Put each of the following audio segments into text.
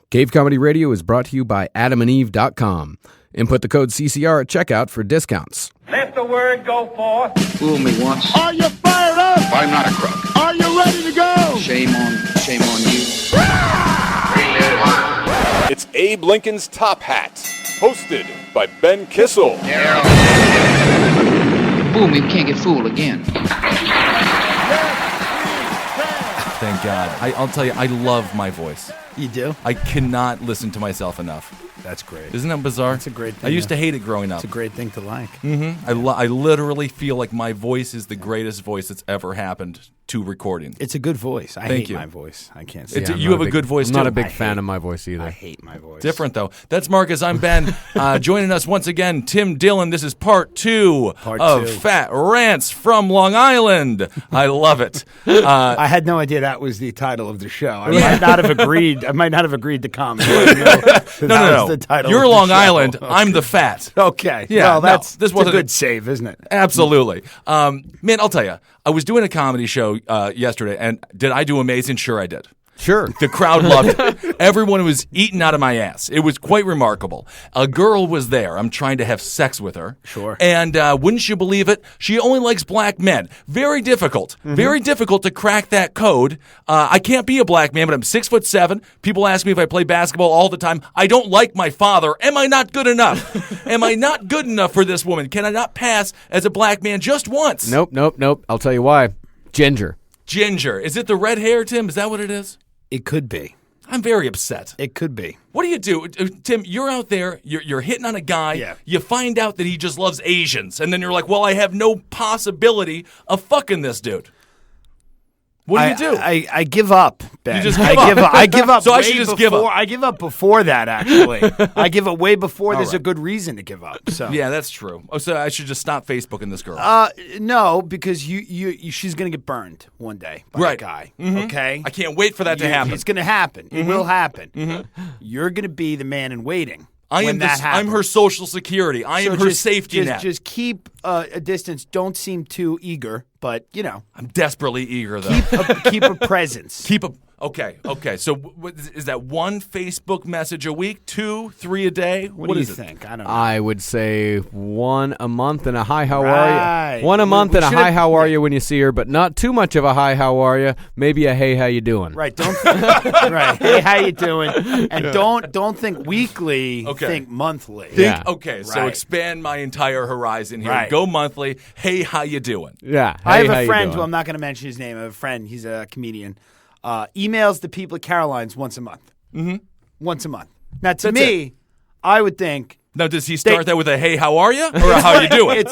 Cave Comedy Radio is brought to you by adamandeve.com. Input the code CCR at checkout for discounts. Let the word go forth. Fool me once. Are you fired up? I'm not a crook. Are you ready to go? Shame on you. It's Abe Lincoln's Top Hat, hosted by Ben Kissel. Fool me, we can't get fooled again. Thank God. I'll tell you, I love my voice. You do? I cannot listen to myself enough. That's great. Isn't that bizarre? That's a great thing. I used to hate it growing up. It's a great thing to like. Mm-hmm. I literally feel like my voice is the greatest voice that's ever happened to recording. It's a good voice. I hate my voice. I can't say you have a good voice, I'm too. not a big fan of my voice either. I hate my voice. Different, though. That's Marcus. I'm Ben. Joining us once again, Tim Dillon. This is part two of Fat Rants from Long Island. I love it. I had no idea that was the title of the show. I might not have agreed. I might not have agreed to come. No. The title You're of the Long show. Island. Okay. I'm the fat. Okay. Yeah. Well, this was a good save, isn't it? Absolutely. Man, I'll tell you. I was doing a comedy show yesterday, and did I do amazing? Sure, I did. Sure. The crowd loved it. Everyone was eating out of my ass. It was quite remarkable. A girl was there. I'm trying to have sex with her. Sure. And wouldn't you believe it? She only likes black men. Very difficult. Mm-hmm. Very difficult to crack that code. I can't be a black man, but I'm 6'7". People ask me if I play basketball all the time. I don't like my father. Am I not good enough? Am I not good enough for this woman? Can I not pass as a black man just once? Nope. I'll tell you why. Ginger. Is it the red hair, Tim? Is that what it is? It could be. I'm very upset. It could be. What do you do? Tim, you're out there, you're hitting on a guy, you find out that he just loves Asians, and then you're like, well, I have no possibility of fucking this dude. What do you do? I give up, Ben. You just give up. I give up. So I should just give up. I give up before that, actually. I give up way before there's a good reason to give up. So yeah, that's true. Oh, so I should just stop Facebooking this girl. No, because she's going to get burned one day by a guy. Mm-hmm. Okay? I can't wait for that to happen. It's going to happen. It will happen. Mm-hmm. You're going to be the man in waiting. I'm her social security. I am her safety net. Just keep a distance. Don't seem too eager, but I'm desperately eager though. Keep a presence. Okay. So is that one Facebook message a week, 2, 3 a day? What do you think? I don't know. I would say one a month and a hi, how are you? One a month and a hi, how are you when you see her, but not too much of a hi, how are you? Maybe a hey, how you doing? Right. Right. Hey, how you doing? And don't think weekly. Okay. Think monthly. So expand my entire horizon here. Right. Go monthly. Hey, how you doing? Yeah. Hey, I have how a you friend doing? who I'm not going to mention his name. I have a friend. He's a comedian. Emails the people at Caroline's once a month. Mm-hmm. Once a month. Now, to me, I would think. Now, does he start that with a hey, how are you? Or a how you doing?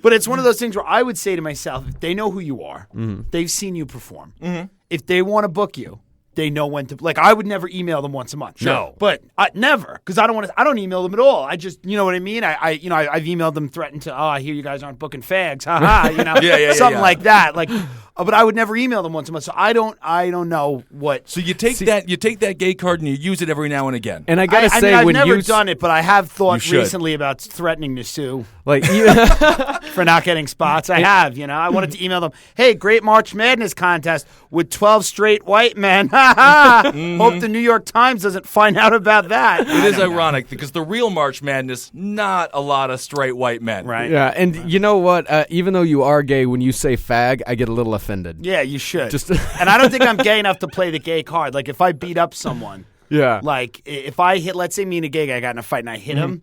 But it's one of those things where I would say to myself, if they know who you are, they've seen you perform. Mm-hmm. If they want to book you, they know when to. Like, I would never email them once a month. Sure. No, but never, because I don't want to. I don't email them at all. I just, you know what I mean. I've emailed them, threatened to. I hear you guys aren't booking fags. Ha ha. Something like that. Like, but I would never email them once a month. So I don't know what. So you take that gay card and you use it every now and again. And I gotta say, I've when never done it, but I have thought You recently about threatening to sue. like For not getting spots. I have, I wanted to email them, hey, great March Madness contest with 12 straight white men. Hope the New York Times doesn't find out about that. It is ironic because the real March Madness, not a lot of straight white men. Right. Yeah, and you know what? Even though you are gay, when you say fag, I get a little offended. Yeah, you should. And I don't think I'm gay enough to play the gay card. Like, if I beat up someone, like, if I hit, let's say me and a gay guy got in a fight and I hit him,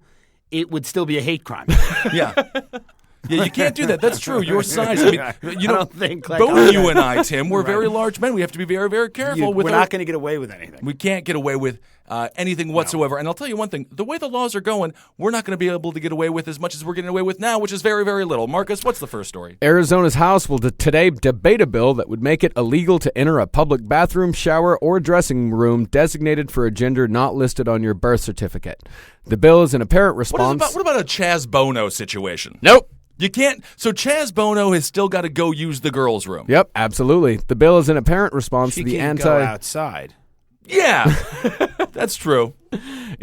it would still be a hate crime. Yeah. Yeah, you can't do that. That's true. Your size. I mean, I don't think like both you and I, Tim, we're very large men. We have to be very, very careful. We're not going to get away with anything. We can't get away with anything whatsoever. And I'll tell you one thing: the way the laws are going, we're not going to be able to get away with as much as we're getting away with now, which is very, very little. Marcus, what's the first story? Arizona's House will today debate a bill that would make it illegal to enter a public bathroom, shower, or dressing room designated for a gender not listed on your birth certificate. The bill is an apparent response. What about a Chaz Bono situation? Nope. You can't. So Chaz Bono has still got to go use the girls' room. Yep, absolutely. The bill is an apparent response to the can't go outside. Yeah, that's true.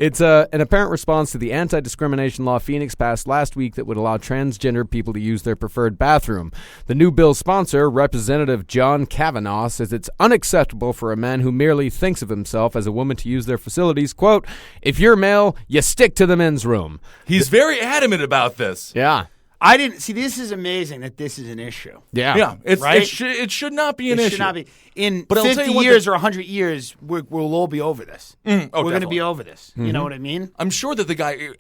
It's an apparent response to the anti-discrimination law Phoenix passed last week that would allow transgender people to use their preferred bathroom. The new bill's sponsor, Representative John Kavanaugh, says it's unacceptable for a man who merely thinks of himself as a woman to use their facilities. Quote, if you're male, you stick to the men's room. He's very adamant about this. Yeah. I didn't see. This is amazing that this is an issue. Yeah. Right? It should not be an issue. It should not be. In But I'll tell 50 you what, years or 100 years, we'll all be over this. We're going to definitely. be over this. You know what I mean? I'm sure that the guy.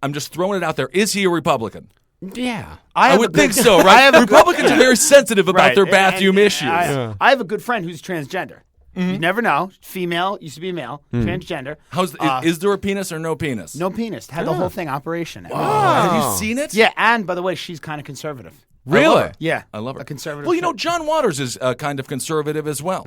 I'm just throwing it out there. Is he a Republican? Yeah. I would think so, right? Republicans are very sensitive about Right, their bathroom issues. I have a good friend who's transgender. You never know. Female, used to be a male, transgender. Is there a penis or no penis? No penis. Had the whole thing operation. Have you seen it? Yeah, and by the way, she's kind of conservative. Really? Yeah, I love her. A conservative. Well, chick. John Waters is kind of conservative as well.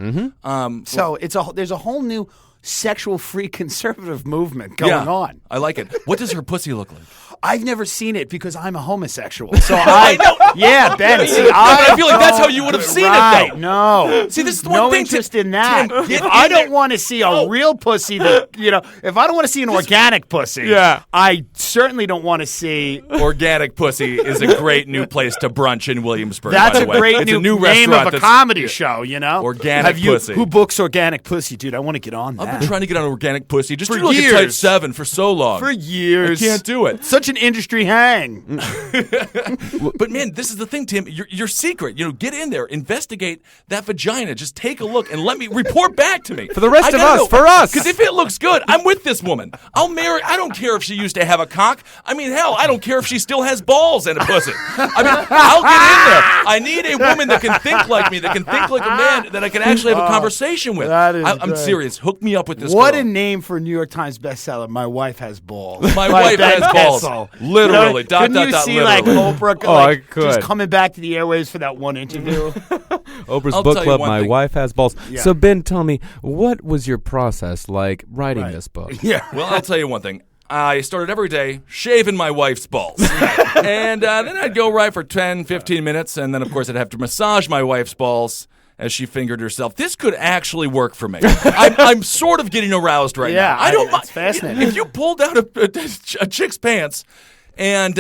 So there's a whole new sexual free conservative movement going on. I like it. What does her pussy look like? I've never seen it because I'm a homosexual. So I know. Yeah, Ben. See, I feel like that's how you would have seen it, though. No. See, this is the one no thing. interest in that. Tim, If I don't want to see a real pussy, that if I don't want to see an organic pussy, I certainly don't want to see. Organic Pussy is a great new place to brunch in Williamsburg. That's by the a way. great It's new a new name restaurant of a that's- comedy show. Organic Pussy. Who books Organic Pussy, dude? I want to get on that. I've been trying to get on Organic Pussy just For to look years. at Type 7 for so long. For years. I can't do it. Such an industry hang. But man, this is the thing, Tim. You're secret. Get in there, investigate that vagina. Just take a look and let me report back to me For the rest of us, for us. Because if it looks good, I'm with this woman. I'll marry. I don't care if she used to have a cock. I mean, hell, I don't care if she still has balls and a pussy. I mean, I'll get in there. I need a woman that can think like me, that can think like a man, that I can actually have a conversation with. that is I'm great. serious. Hook me up with this. What girl. a name for a New York Times bestseller. My wife has balls. My By wife Ben has balls. Kissel. Literally. Dot, Couldn't dot, you dot, see literally. like Oprah I could. just coming back to the airwaves for that one interview? Oprah's I'll book tell you club, one My thing. Wife Has Balls. Yeah. So, Ben, tell me, what was your process like writing this book? Yeah. Well, I'll tell you one thing. I started every day shaving my wife's balls. And then I'd go right for 10, 15 minutes. And then, of course, I'd have to massage my wife's balls as she fingered herself. This could actually work for me. I'm sort of getting aroused right now. I don't mind. It's fascinating. If you pulled out a chick's pants and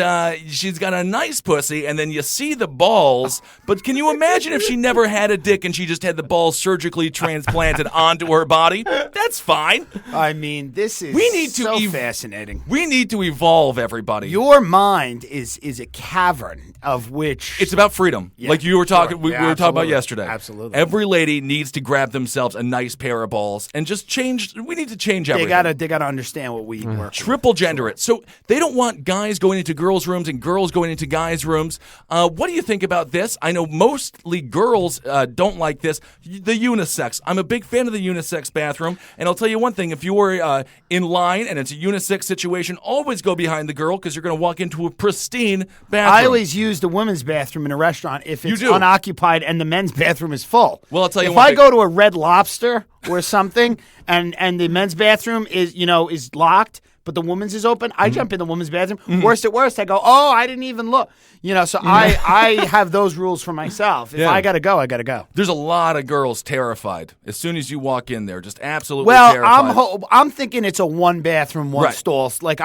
she's got a nice pussy, and then you see the balls. But can you imagine if she never had a dick and she just had the balls surgically transplanted onto her body? That's fine. I mean, this is so fascinating. We need to evolve, everybody. Your mind is a cavern of which It's about freedom, Yeah, like you were talking. sure. We Yeah, were talking about absolutely. yesterday. Absolutely. Every lady needs to grab themselves a nice pair of balls and just change. We need to change everything. they gotta understand what we work with. Triple gender it. So they don't want guys going into girls' rooms and girls going into guys' rooms. What do you think about this? I know mostly girls don't like this. The unisex. I'm a big fan of the unisex bathroom. And I'll tell you one thing. If you were in line and it's a unisex situation, always go behind the girl because you're going to walk into a pristine bathroom. I always use the women's bathroom in a rrestaurant if it's do. unoccupied and the men's bathroom is full. Well, I'll tell you if one I thing. go to a Red Lobster or something and the men's bathroom is locked, but the woman's is open, I jump in the woman's bathroom. Worst at worst, I go, oh, I didn't even look. So I have those rules for myself. If I gotta go, I gotta go. There's a lot of girls terrified as soon as you walk in there, just absolutely Well, terrified. I'm thinking it's a one bathroom, one Right. stall. Like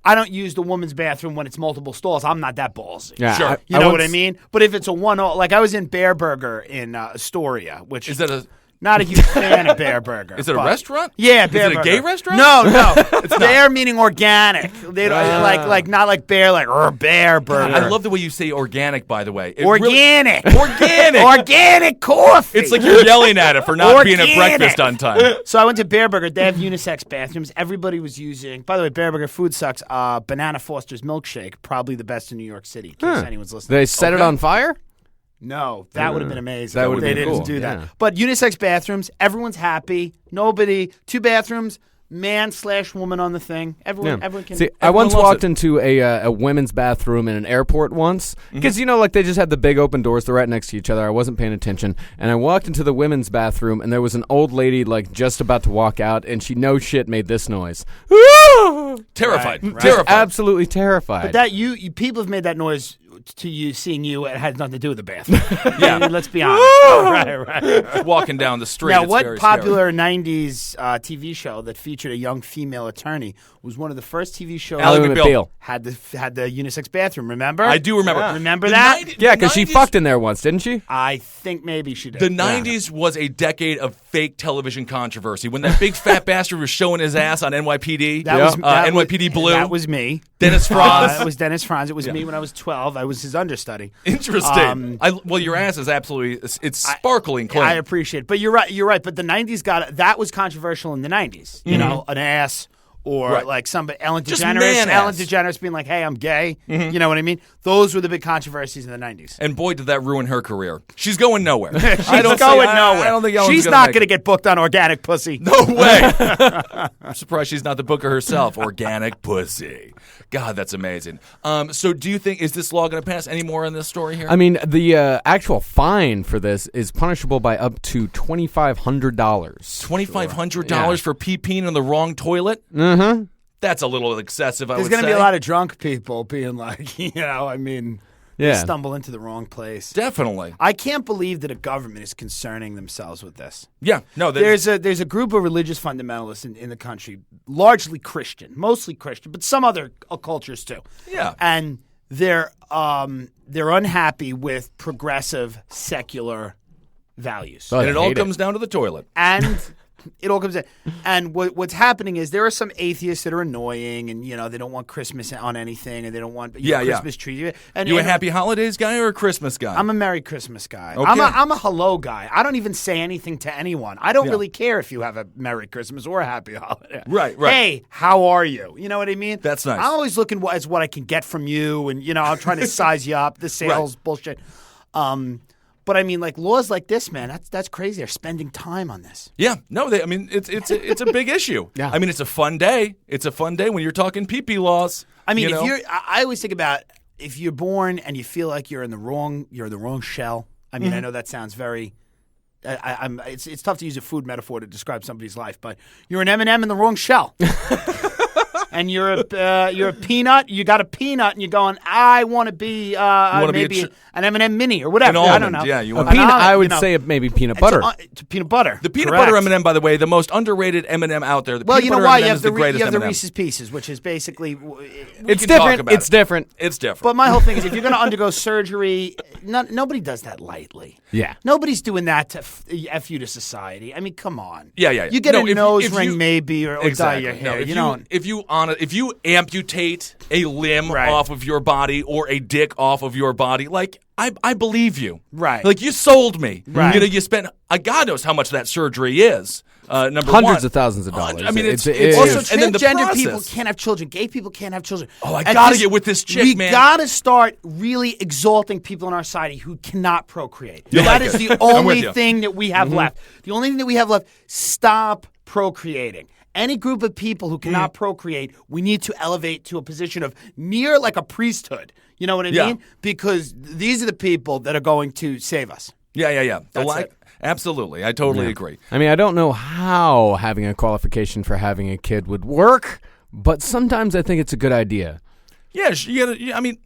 I don't use the woman's bathroom when it's multiple stalls. I'm not that ballsy. Yeah, Sure. You know what I mean? But if it's a one, like I was in Bear Burger in Astoria, which Is that a... not a huge fan of Bear Burger. Is it a but- restaurant? Yeah, Bear Is it a Burger. gay restaurant? No. Bear meaning organic. They don't like not like bear, like Bear Burger. I love the way you say organic, by the way. It organic. Organic. Organic coffee. It's like you're yelling at it for not being at Organic. breakfast on time. So I went to Bear Burger. They have unisex bathrooms. Everybody was using. By the way, Bear Burger food sucks. Banana Foster's milkshake, probably the best in New York City. In case anyone's listening. They set it on fire? No, that would have been amazing. That would've They been didn't cool, do that. yeah. But unisex bathrooms, everyone's happy. Nobody. 2 bathrooms, man/woman on the thing. Everyone can. See, I everyone once loves walked it. into a women's bathroom in an airport once because like they just had the big open doors. They're right next to each other. I wasn't paying attention, and I walked into the women's bathroom, and there was an old lady like just about to walk out, and she no shit made this noise. Terrified. Right. Terrified. Absolutely terrified. But that you people have made that noise to you seeing you, it has nothing to do with the bathroom. Yeah. I mean, let's be honest. Right. Walking down the street. Now, it's what very popular '90s TV show that featured a young female attorney was one of the first TV shows Ally Ally McBeal. had the unisex bathroom? Remember? I do remember. Yeah. Remember that? Yeah, because she 90s fucked in there once, didn't she? I think maybe she did. The 90s was a decade of fake television controversy. When that big fat bastard was showing his ass on NYPD, NYPD Blue. That was me. Dennis Franz. It was Dennis Franz. It was me when I was 12. I was his understudy. Interesting. Well, your ass is absolutely, it's sparkling clean. I appreciate it. But you're right. But the 90s that was controversial in the 90s. You know, an ass. Or like somebody, Ellen Just DeGeneres. man Ellen ass. DeGeneres being like, "Hey, I'm gay." You know what I mean? Those were the big controversies in the '90s. And boy, did that ruin her career. She's going nowhere. She's I don't going see- nowhere. I don't think Ellen's she's gonna not make going to it. get booked on Organic Pussy. No way. I'm surprised she's not the booker herself. Organic pussy. God, that's amazing. So do you think, is this law going to pass any more on this story here? I mean, the actual fine for this is punishable by up to $2,500. $2,500 for pee-peeing in the wrong toilet? Mm-hmm. That's a little excessive, I There's would going say. to be a lot of drunk people being like, they Yeah. stumble into the wrong place. Definitely. I can't believe that a government is concerning themselves with this. Yeah. No, There's a group of religious fundamentalists in the country, largely Christian, mostly Christian, but some other cultures too. Yeah. And they're unhappy with progressive secular values. Oh, and I it all hate comes down to the toilet. And it all comes in. And what's happening is there are some atheists that are annoying, and they don't want Christmas on anything, and they don't want Christmas tree. And You a Happy Holidays guy or a Christmas guy? I'm a Merry Christmas guy. Okay. I'm a hello guy. I don't even say anything to anyone. I don't really care if you have a Merry Christmas or a Happy Holiday. Right. Hey, how are you? You know what I mean? That's nice. I'm always looking as what I can get from you, and I'm trying to size you up. The sales bullshit. But I mean, like laws like this, man, that's crazy. They're spending time on this. Yeah. No, it's a big issue. Yeah. I mean, it's a fun day. It's a fun day when you're talking pee-pee laws. I mean, you I always think about if you're born and you feel like you're in the wrong shell. I mean, I know that sounds very. It's tough to use a food metaphor to describe somebody's life, but you're an M&M in the wrong shell. And you're a peanut. You got a peanut, and you're going. I want to be maybe an M&M mini or whatever. An I don't almond, know. yeah, you A want peanut, I would say maybe peanut butter. It's peanut butter. the peanut Correct. butter M&M, by the way, the most underrated M&M out there. The Well, peanut you know butter why? M&M You is have the greatest you have the M&M. Reese's Pieces, which is basically. It's can talk different. about It's it. different. It's different. But my whole thing is, if you're going to undergo surgery, nobody does that lightly. Yeah. Nobody's doing that to f you to society. I mean, come on. Yeah. You get No, a if nose you- ring maybe, or Exactly. dye your No, hair. if you amputate a limb Right. off of your body or a dick off of your body, like I believe you. Right. Like you sold me. Right. You spent God knows how much that surgery is. Number Hundreds one. of thhusands of dollars. I mean, it's Also, and then the transgender people process. can't have children. Gay people can't have children. Oh, I At gotta get with this chick, we man. gotta start really exalting people in our society who cannot procreate. You That like is it. the I'm with only you. thing that we have left. The only thing that we have left. Stop procreating. Any group of people who cannot procreate, we need to elevate to a position of near like a priesthood. You know what I Yeah. mean? Because these are the people that are going to save us. Yeah. That's it. Absolutely. I totally agree. I mean, I don't know how having a qualification for having a kid would work, but sometimes I think it's a good idea. Yeah, you gotta, I mean,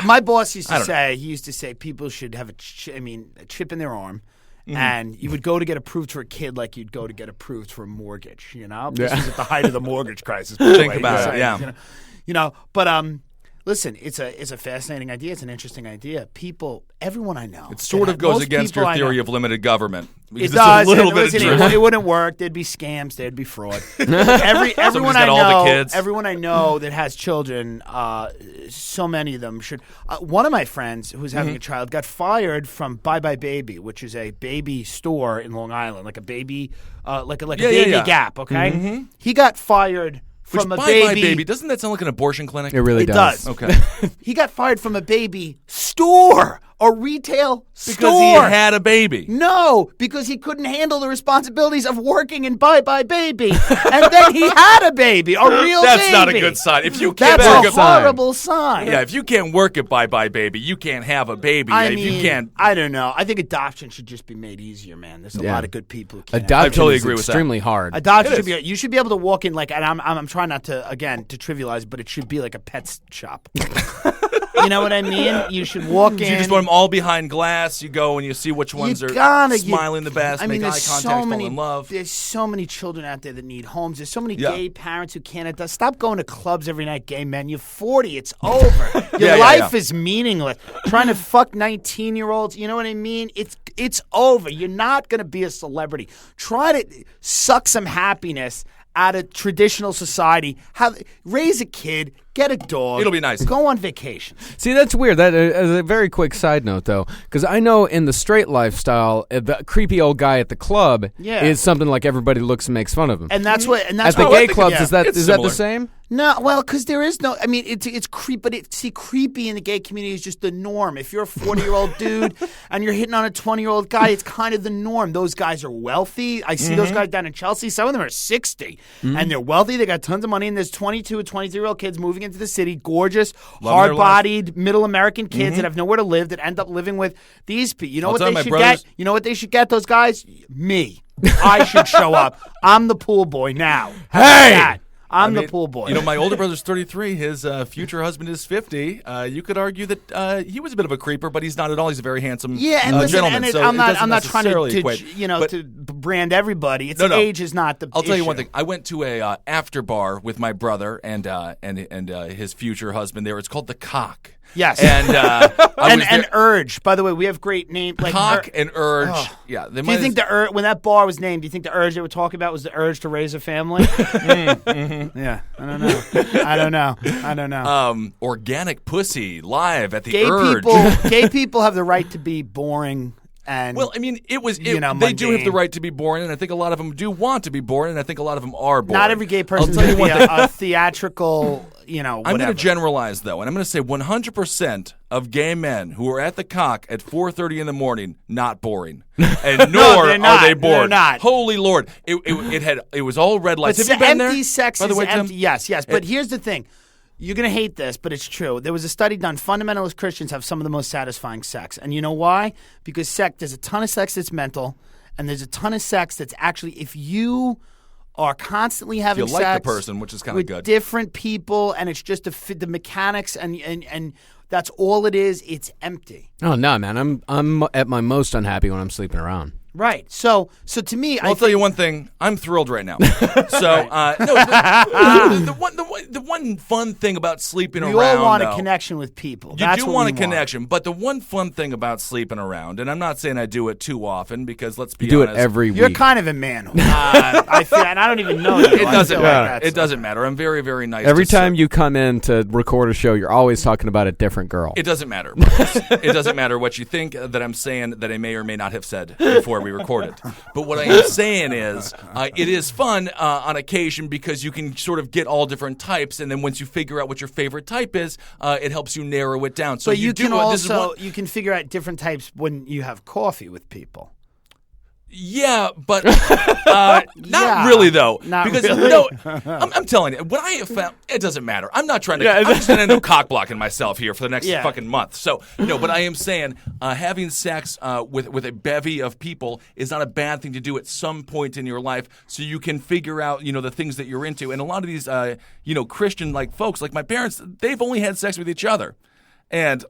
My boss used I to don't say, people should have a chip in their arm. And you would go to get approved for a kid like you'd go to get approved for a mortgage, This was at the height of the mortgage crisis. by the Think way, about it, besides, yeah. But listen, it's a fascinating idea. It's an interesting idea. Everyone I know. it sort of goes most against people your I theory know- of limited government. It Because does. It's a little and bit of listen, truth. it wouldn't work. There'd be scams. There'd be fraud. Everyone I got all know, the kids. everyone I know that has children, so many of them should. One of my friends who's having a child got fired from Bye Bye Baby, which is a baby store in Long Island, like a baby, like a baby yeah. Gap. Okay, he got fired Which, from a Bye baby. Bye Baby, doesn't that sound like an abortion clinic? It really It does. Okay. He got fired from a baby store, a retail Because store. he had a baby. No, because he couldn't handle the responsibilities of working in Bye Bye Baby. And then he had a baby, a real That's baby. not a good sign. If you can't That's work a at horrible sign. Yeah, if you can't work at Bye Bye Baby, you can't have a baby. I if mean, you can't, I don't know. I think adoption should just be made easier, man. There's a Yeah. lot of good people who can't. Adoption totally is agree with that. extremely hard. Adoption It should is. be. You should be able to walk in like, and I'm trying not to trivialize, but it should be like a pet shop. You know what I mean? You should walk in. You just want them all behind glass. You go and you see which ones are smiling the best, make eye contact, fall in love. There's so many children out there that need homes. There's so many gay parents who can't. Stop going to clubs every night, gay men. You're 40. It's over. Your life is meaningless. Trying to fuck 19-year-olds. You know what I mean? It's over. You're not going to be a celebrity. Try to suck some happiness out of traditional society. Raise a kid. Get a dog. It'll be nice. Go on vacation. See, that's weird. That as a very quick side note, though, because I know in the straight lifestyle, the creepy old guy at the club is something like everybody looks and makes fun of him. And that's what. And that's at the what, gay clubs, is that the same? No, well, because there is no. I mean, it's creepy, but creepy in the gay community is just the norm. If you're a 40-year-old dude and you're hitting on a 20-year-old guy, it's kind of the norm. Those guys are wealthy. I see those guys down in Chelsea. Some of them are 60, and they're wealthy. They got tons of money, and there's 22 and 23-year-old kids moving into the city, gorgeous, hard-bodied, middle American kids that have nowhere to live that end up living with these people. You know what they should get? You know what they should get? Those guys, me. I should show up. I'm the pool boy now. Hey. I'm the pool boy. You know, my older brother's 33. His future husband is 50. You could argue that he was a bit of a creeper, but he's not at all. He's a very handsome gentleman. And so I'm not trying to brand everybody. Age is not the issue. I'll tell you one thing. I went to a after bar with my brother and his future husband there. It's called The Cock. Yes, and Urge. By the way, we have great names like Cock and Urge. Oh. Yeah, do you think when that bar was named? Do you think the urge they were talking about was the urge to raise a family? Yeah, I don't know. Organic pussy live at the gay Urge. Gay people have the right to be boring. And, well, I mean, they mundane. do have the right to be boring, and I think a lot of them do want to be boring, and I think a lot of them are boring. Not every gay person is going to be a theatrical, whatever. I'm going to generalize, though, and I'm going to say 100% of gay men who are at the Cock at 4:30 in the morning, not boring. And nor are they bored. They're not. Holy Lord. It was all red lights. But have you been empty there? Sex by the is way, Tim? empty. Yes. But here's the thing. You're going to hate this, but it's true. There was a study done. Fundamentalist Christians have some of the most satisfying sex. And you know why? Because there's a ton of sex that's mental, and there's a ton of sex that's actually, if you are constantly having you sex like the person, which is kind of with good. Different people, and it's just the mechanics, and that's all it is. It's empty. Oh no, man! I'm at my most unhappy when I'm sleeping around. Right. So to me, I'll tell you one thing. I'm thrilled right now. So the one fun thing about sleeping around, we all want a connection with people. You do want a connection, but the one fun thing about sleeping around, and I'm not saying I do it too often because let's be honest, you do it every week. You're kind of a man. I feel, and I don't even know you. It doesn't matter. It doesn't matter. I'm very, very nice. Every time you come in to record a show, you're always talking about a different girl. It doesn't matter. It doesn't matter what you think that I'm saying that I may or may not have said before we recorded. But what I am saying is it is fun on occasion because you can sort of get all different types, and then once you figure out what your favorite type is, it helps you narrow it down. So but you can also you can figure out different types when you have coffee with people. Yeah, but not really though. Not because really. No, I'm telling you, what I have found, it doesn't matter. I'm not trying to. I'm just going to end up cock blocking myself here for the next fucking month. So no, but I am saying having sex with a bevy of people is not a bad thing to do at some point in your life, so you can figure out the things that you're into. And a lot of these Christian like folks, like my parents, they've only had sex with each other, and.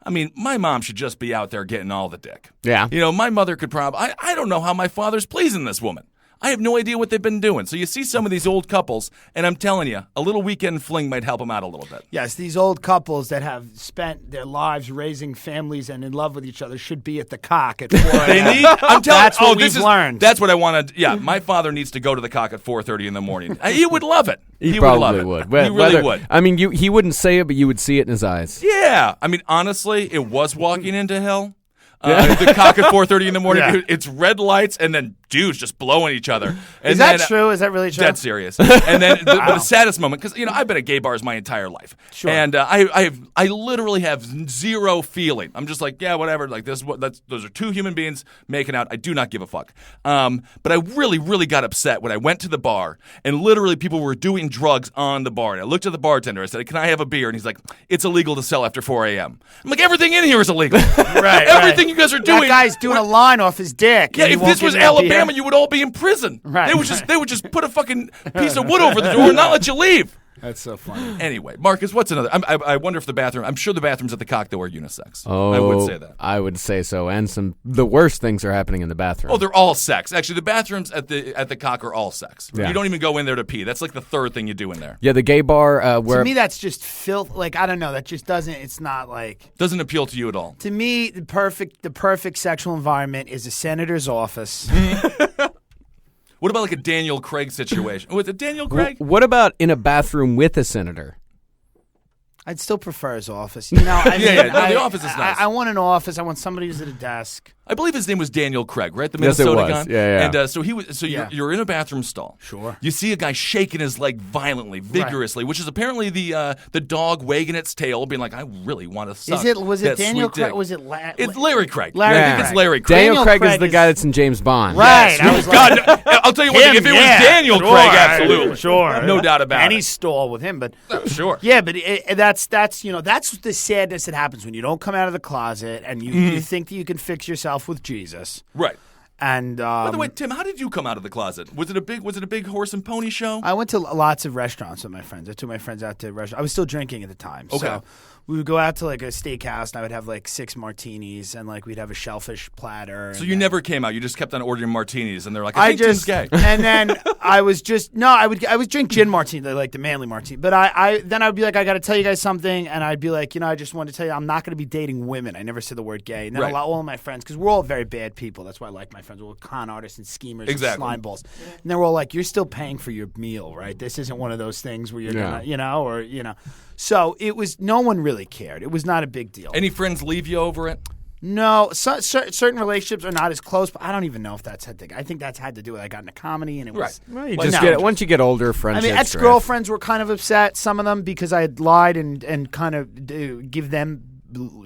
I mean, my mom should just be out there getting all the dick. Yeah. My mother could probably... I don't know how my father's pleasing this woman. I have no idea what they've been doing. So you see some of these old couples, and I'm telling you, a little weekend fling might help them out a little bit. Yes, these old couples that have spent their lives raising families and in love with each other should be at the Cock at 4 a.m. I'm telling that's what we've learned. That's what I wanted. Yeah, my father needs to go to the Cock at 4:30 in the morning. He would love it. He probably would. He really would. I mean, he wouldn't say it, but you would see it in his eyes. Yeah. I mean, honestly, it was walking into hell. The Cock at 4:30 in the morning. Yeah. It's red lights and then dudes just blowing each other. And is that true? Is that really true? That's serious. And then the saddest moment, because I've been at gay bars my entire life, sure. And I literally have zero feeling. I'm just like, yeah, whatever. Like those are two human beings making out. I do not give a fuck. But I really, really got upset when I went to the bar and literally people were doing drugs on the bar. And I looked at the bartender. I said, "Can I have a beer?" And he's like, "It's illegal to sell after 4 a.m." I'm like, everything in here is illegal. Right. Everything you guys are doing. That guy's doing a line off his dick. Yeah, if this was Alabama, you would all be in prison. Right. They would just put a fucking piece of wood over the door and not let you leave. That's so funny. Anyway, Marcus, what's another? I wonder if the bathroom. I'm sure the bathrooms at the Cock though are unisex. Oh, I would say that. I would say so. And the worst things are happening in the bathroom. Oh, they're all sex. Actually, the bathrooms at the Cock are all sex. Yeah. You don't even go in there to pee. That's like the third thing you do in there. Yeah, the gay bar where To me, that's just filth. Like, I don't know. That just doesn't. It's not like. Doesn't appeal to you at all. To me, the perfect sexual environment is a senator's office. What about like a Daniel Craig situation? Was it Daniel Craig? What about in a bathroom with a senator? I'd still prefer his office. You know, I mean, Yeah. No, the office is nice. I want an office. I want somebody who's at a desk. I believe his name was Daniel Craig, right? The Yes, it Minnesota was. guy. Yeah. And so he was. So you're in a bathroom stall. Sure. You see a guy shaking his leg violently, vigorously, which is apparently the dog wagging its tail, being like, "I really want to suck." Was it that Daniel sweet dick." Craig? Was it? It's Larry Craig. Larry I think Craig. it's Larry Craig. Daniel Craig is Craig the is- guy that's in James Bond. Right. Yes. I was like, God, I'll tell you one thing. If it was Daniel sure, Craig, absolutely, sure, no doubt about Any it. stall with him, but Sure. yeah, but that's that's the sadness that happens when you don't come out of the closet and you think that you can fix yourself with Jesus. Right. And By the way, Tim, how did you come out of the closet? Was it a big horse and pony show? I went to lots of restaurants with my friends. I took my friends out to restaurants. I was still drinking at the time. Okay. So we would go out to like a steakhouse and I would have like 6 martinis and like we'd have a shellfish platter. So and you then- never came out. You just kept on ordering martinis, and they're like, "I think Tim's gay." And then I was just I would drink gin martini, like the manly martini. But I would be like, I got to tell you guys something, and I'd be like, I just wanted to tell you, I'm not going to be dating women. I never said the word gay. And then Right. all of my friends, because we're all very bad people. That's why I like my friends. We're all con artists and schemers Exactly. and slime balls. And they were all like, you're still paying for your meal, right? This isn't one of those things where you're gonna, So it was. No one really cared. It was not a big deal. Any friends leave you over it? No, certain relationships are not as close, but I don't even know if that's had to. I think that's had to do with I got into comedy and it was. Well, you Well, just no. once you get older, I friendships. mean, ex-girlfriends were kind of upset, some of them, because I had lied and kind of give them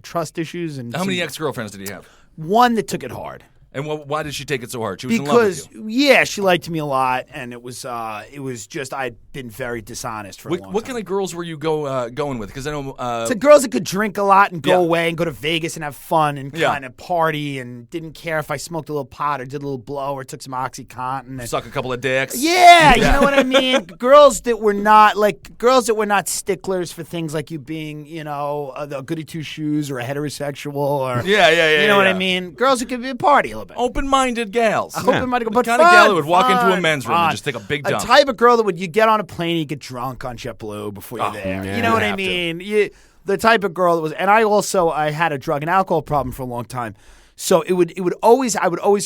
trust issues. And How many ex-girlfriends did you have? One that took it hard. And why did she take it so hard? She was in love with Because you. she liked me a lot, and it was just I'd been very dishonest for a long What time. kind of girls were you going with? Because I know So girls that could drink a lot and go Yeah. away and go to Vegas and have fun and Yeah. kind of party and didn't care if I smoked a little pot or did a little blow or took some OxyContin. And, suck a couple of dicks. yeah, you know what I mean? girls that were not sticklers for things like you being, the goody two shoes or a heterosexual or Yeah. You know what I yeah. mean? Girls that could be a party a little bit. Open-minded gals. Open-minded, but kind of fun, gal that would walk into a fun, men's room and fun. just take a big A dump. type of girl that you get on a plane, you get drunk on JetBlue before you're Oh, there. yeah. You know what I Have to. mean? The type of girl that was, and I had a drug and alcohol problem for a long time. So I would always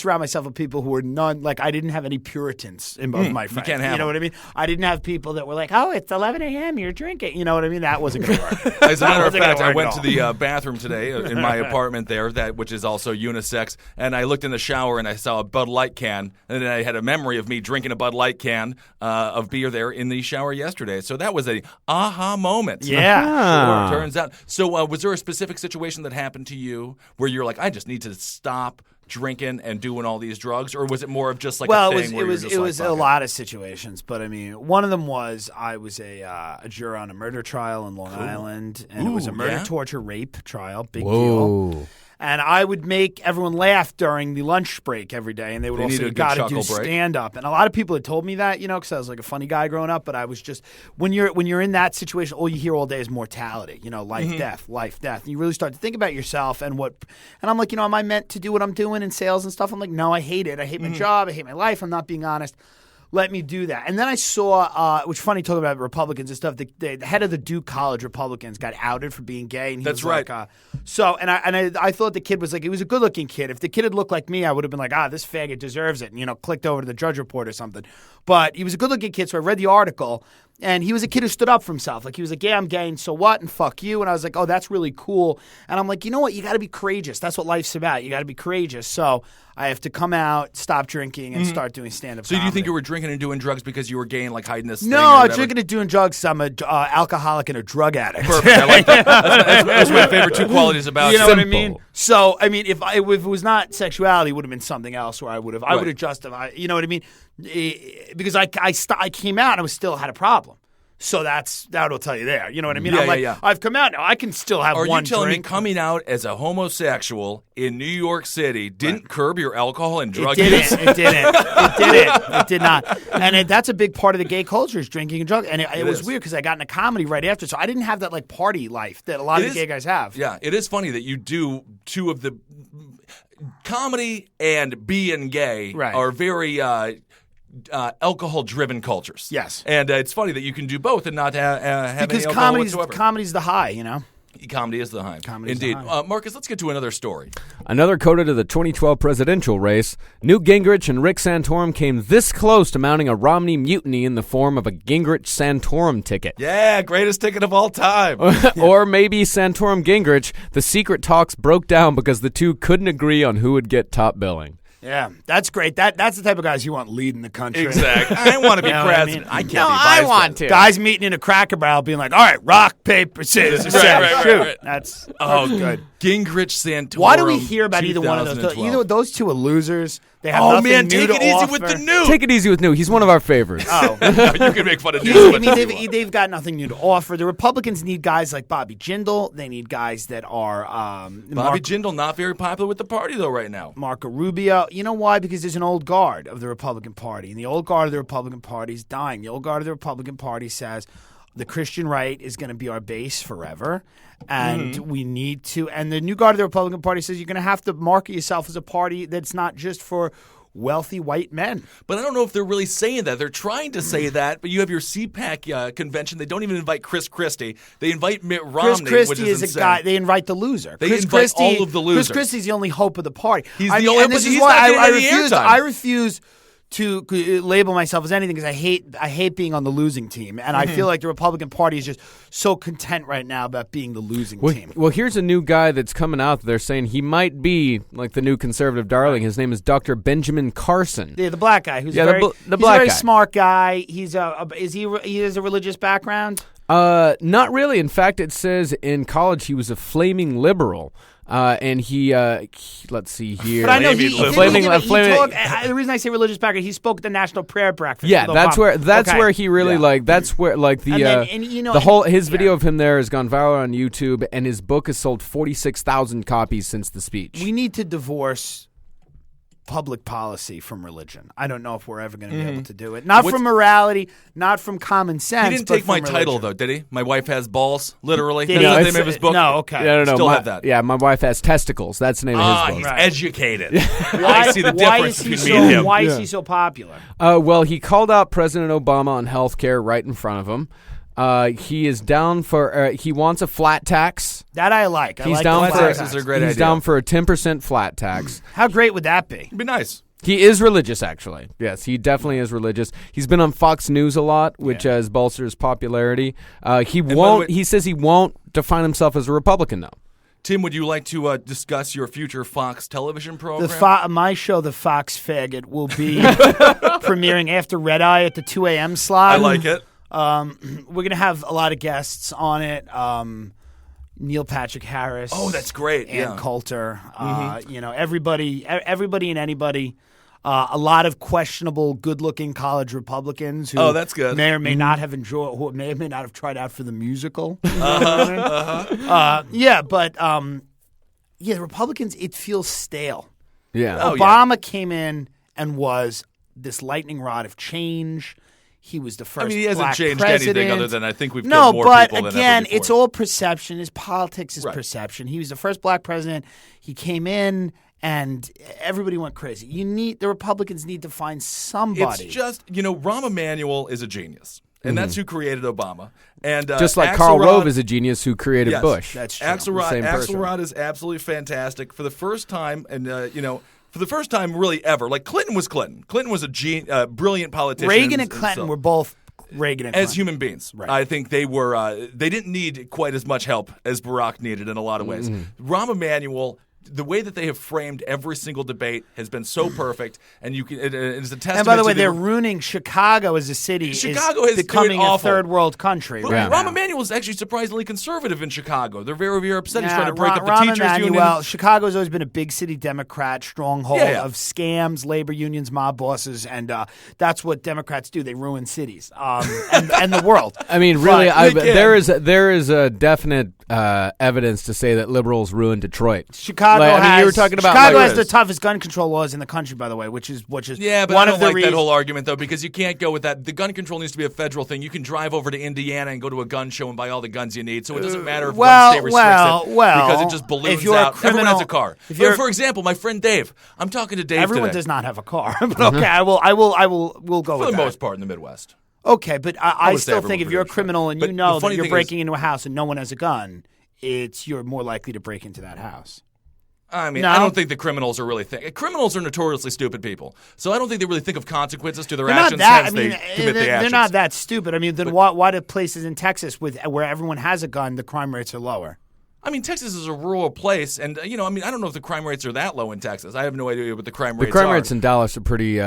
surround myself with people who were I didn't have any Puritans of my friends. can't have You know them. what I mean? I didn't have people that were like, oh, it's 11 a.m., you're drinking. You know what I mean? That wasn't going to work. As a matter of Wasn't gonna fact, I work went at to all. the bathroom today in my apartment there, which is also unisex, and I looked in the shower and I saw a Bud Light can, and then I had a memory of me drinking a Bud Light can of beer there in the shower yesterday. So that was a aha moment. Yeah. Sure, turns out. So was there a specific situation that happened to you where you're like, I just need to stop drinking and doing all these drugs, or was it more of just like a thing where it was a lot of situations, but I mean, one of them was I was a juror on a murder trial in Long Island, and it was a Ooh, murder, yeah? torture, rape trial, big deal. Whoa. And I would make everyone laugh during the lunch break every day, and they would They all need say, a "You good got to do chuckle break." stand up." And a lot of people had told me that, because I was like a funny guy growing up. But I was just when you're in that situation, all you hear all day is mortality. Life, death, life, death. And you really start to think about yourself and what. And I'm like, am I meant to do what I'm doing in sales and stuff? I'm like, no, I hate it. I hate my job. I hate my life. I'm not being honest. Let me do that. And then I saw, which funny talking about Republicans and stuff. The head of the Duke College Republicans got outed for being gay. And he That's was like, right. I thought the kid was like, he was a good looking kid. If the kid had looked like me, I would have been like, this faggot deserves it, and clicked over to the Drudge Report or something. But he was a good looking kid, so I read the article. And he was a kid who stood up for himself. Like, he was like, yeah, I'm gay, and so what? And fuck you. And I was like, oh, that's really cool. And I'm like, you know what? You got to be courageous. That's what life's about. You got to be courageous. So I have to come out, stop drinking, and start doing stand-up So do you think comedy. you were drinking and doing drugs because you were gay and like hiding this thing? No, or I'm whatever? drinking and doing drugs. I'm a alcoholic and a drug addict. Perfect. I like that. That's my favorite two qualities about You know what I Simple. mean? So, I mean, if it was not sexuality, it would have been something else where I would have Right. justified. You know what I mean? Because I came out and I still had a problem. So that'll tell you there. You know what I mean? Yeah, I'm like, yeah. I've come out now. I can still have Are one you telling drink. me coming out as a homosexual in New York City didn't curb your alcohol and drug It use? didn't. It didn't. It didn't. It did not. And that's a big part of the gay culture is drinking and drug. And it was is. weird because I got into comedy right after, so I didn't have that like party life that a lot of the gay guys have. Yeah, it is funny that you do two of the comedy and being gay are very alcohol-driven cultures. Yes. And it's funny that you can do both and not have Because any alcohol whatsoever. comedy's the high, you know. Comedy is the high. Comedy's Indeed. the high. Marcus, let's get to another story. Another coda to the 2012 presidential race. Newt Gingrich and Rick Santorum came this close to mounting a Romney mutiny in the form of a Gingrich-Santorum ticket. Yeah, greatest ticket of all time. Or maybe Santorum-Gingrich. The secret talks broke down because the two couldn't agree on who would get top billing. Yeah, that's great. That's the type of guys you want leading the country. Exactly. I want to be You know what I president. mean? I can't No, be I vice want president. to. Guys meeting in a Cracker Barrel being like, all right, rock, paper, scissors, Right. shoot. That's good. Gingrich, Santorum. Why do we hear about either one of those? 2012. Either of those two are losers. They have Oh, nothing man, new take to it easy offer. with the new. Take it easy with Newt. He's one of our favorites. Oh. You can make fun of I Newt. mean, they've got nothing new to offer. The Republicans need guys like Bobby Jindal. They need guys that are Bobby Jindal not very popular with the party, though, right now. Marco Rubio. You know why? Because there's an old guard of the Republican Party, and the old guard of the Republican Party is dying. The old guard of the Republican Party says the Christian right is going to be our base forever, and we need to. And the new guard of the Republican Party says you're going to have to market yourself as a party that's not just for wealthy white men. But I don't know if they're really saying that. They're trying to say that, but you have your CPAC convention. They don't even invite Chris Christie. They invite Mitt Romney, Chris which Christie is insane. a guy. They invite the loser. They Chris invite Christie, all of the losers. Chris Christie's the only hope of the party. He's I the mean, only- and this but is he's why not getting any airtime. I refuse to label myself as anything because I hate being on the losing team, and I feel like the Republican Party is just so content right now about being the losing team. Well, here's a new guy that's coming out. They're saying he might be like the new conservative darling. His name is Dr. Benjamin Carson. Yeah, the black guy who's Yeah, a very, the he's black a very guy. smart guy. He has a religious background? Not really. In fact, it says in college he was a flaming liberal. And he let's see here. But I know Flaming he liberal. the reason I say religious background, he spoke at the National Prayer Breakfast. Yeah, with that's Obama. where he really that's where the And then- and, you know, the whole and- his video of him there has gone viral on YouTube, and his book has sold 46,000 copies since the speech. We need to divorce public policy from religion. I don't know if we're ever going to be able to do it. Not from morality, not from common sense. He didn't but take my from title, religion. though, did he? My wife has balls, literally. Did That's he? the name of his book. No, okay. Yeah, no, Still my, have that. Yeah, my wife has testicles. That's the name of his He's book. educated. I see the difference between me and him. Why is he so popular? Well, he called out President Obama on health care right in front of him. He is down for. He wants a flat tax. That I like. He's I like down the for. flat taxes tax. are a great He's idea. down for a 10% flat tax. How great would that be? It'd be nice. He is religious, actually. Yes, he definitely is religious. He's been on Fox News a lot, which has bolstered his popularity. He won't. He says he won't define himself as a Republican, though. Tim, would you like to discuss your future Fox television program? My show, The Fox Faggot, will be premiering after Red Eye at the 2 a.m. slot. I like it. We're going to have a lot of guests on it. Neil Patrick Harris. Oh, that's great. Ann Yeah. Coulter. You know, everybody and anybody. A lot of questionable, good-looking college Republicans who that's good. may or may not have enjoyed, who may or may not have tried out for the musical. Yeah, but the Republicans, it feels stale. Yeah. Oh, Obama came in and was this lightning rod of change. He was the first. I mean, he hasn't black changed president. anything other than I think we've no, killed more but people than again, ever before. it's all perception. His politics is Right. perception. He was the first black president. He came in, and everybody went crazy. The Republicans need to find somebody. It's just, Rahm Emanuel is a genius. And that's who created Obama. And Just like Axelrod- Karl Rove is a genius who created Yes, Bush. That's true. Axelrod, The same person. Axelrod is absolutely fantastic. For the first time, and for the first time really ever, like Clinton was Clinton. Clinton was a brilliant politician. Reagan and Clinton were both Reagan and Clinton. as human beings. Right. I think they were. They didn't need quite as much help as Barack needed in a lot of ways. Rahm Emanuel the way that they have framed every single debate has been so perfect, and it's a testament. And by the way, to they're ruining Chicago as a city. Chicago is is becoming doing a awful. third world country. But Right Rahm now. Emanuel is actually surprisingly conservative in Chicago. They're very, very upset. He's Yeah, trying to break up the Rahm teachers' union. Emanuel, Chicago's always been a big city Democrat stronghold Yeah. of scams, labor unions, mob bosses, and that's what Democrats do. They ruin cities and the world. I mean, really, But- there is a definite evidence to say that liberals ruined Detroit. Chicago Like, I mean, has you were talking about Chicago like has the toughest gun control laws in the country, by the way, which is Yeah, but one I don't of the like reasons. that whole argument, though, because you can't go with that. The gun control needs to be a federal thing. You can drive over to Indiana and go to a gun show and buy all the guns you need, so it doesn't matter if one state restricts it because it just balloons if you're out. A criminal, Everyone has a car. If you're, For example, my friend Dave. I'm talking to Dave everyone today. does not have a car, but okay, we'll go For with the that. most part in the Midwest. Okay, but I would say still everyone think if pretty you're a much criminal and But you the know that funny you're thing breaking is- into a house and no one has a gun, you're more likely to break into that house. I mean, No. I don't think the criminals are really criminals are notoriously stupid people, so I don't think they really think of consequences to their They're not actions. that. I Hence, mean, they commit the they're actions. not that stupid. I mean, then why do places in Texas where everyone has a gun, the crime rates are lower? I mean, Texas is a rural place, and I mean, I don't know if the crime rates are that low in Texas. I have no idea what the crime rates are. The crime rates in Dallas are pretty